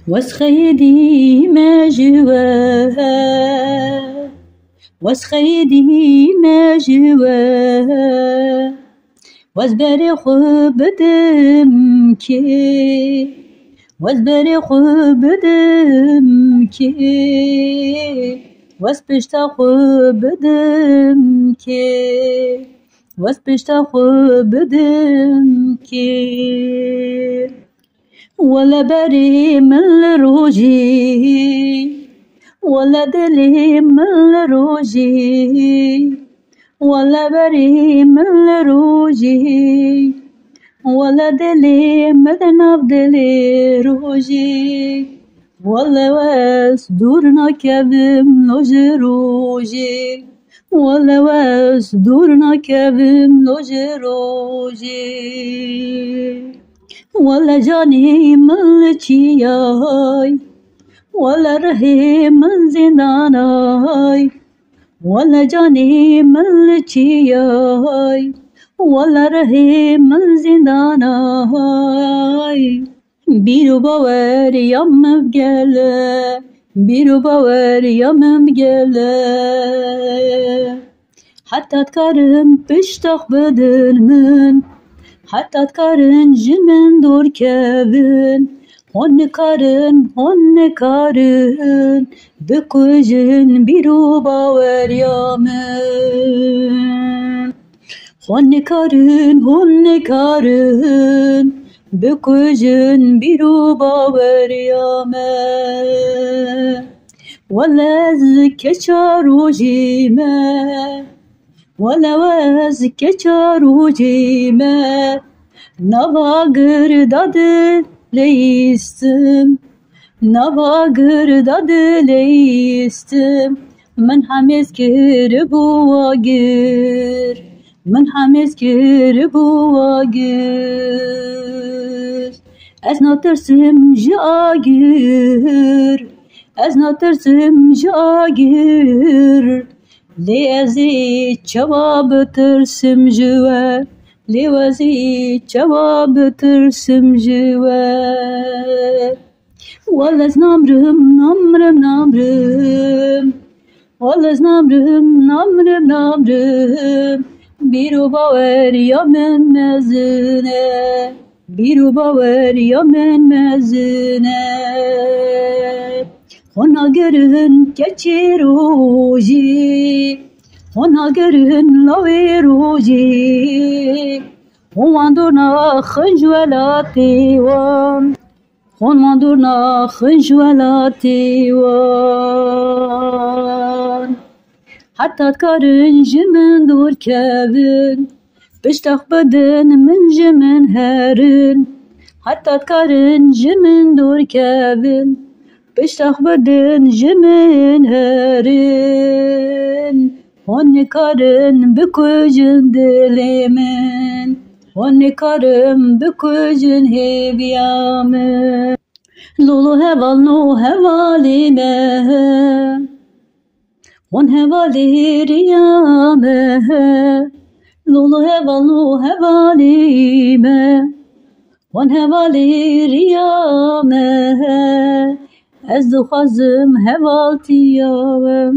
وسخيدي ما جوا وسخيدي ما جوا وزبري خوب دمكي وزبري خوب دمكي وسبشتا خوب دمكي وسبشتا خوب دمكي ولا بري من الروجي ولا دلي من الروجي ولا بري من الروجي ولا دلي مدنا بدلي روجي ولا واس دورنا كبم لوج روجي ولا واس دورنا كبم لوج روجي ولا جاني من لچياي ولا رهي من زنداناي ولا جاني من لچياي ولا رهي من زنداناي بيرو باور يم بگله بيرو باور يم بگله حتى تكرم بشتاق بدن من حتى تكرن جمن دور كابن هون كارن بكوجن بيرو باور يامن هون كارن بكوجن بيرو باور يامن ولا زكشا روجيمه ولا وازك çarucime navagır dadı leistim navagır dadı leistim من همزكر بواجر من همزكر بواجر از نترسم جاگر از نترسم جاگر ليزي جواب ترسم جوا ليزي جواب ترسم جوا ولا نمرم ولا نمرم بيرو باور يا من مزنه بيرو باور يا من مزنه ona görün geçiruji ona görün laviruji Ondurna khunjwalati wan Ondurna khunjwalati wan Hatta karın jimin dur kevin Biştaq bedin min jimin herin Hatta karın jimin dur kevin بشتاق بدن جمن هرن هون كارن بكوجن دليمن هون كارن بكوجن هبيامن لولو هوال نو هوالي مه هون هوالي ريامه لولو هوال نو هوالي مه هون هوالي ريامه از دخوازم هوالتیام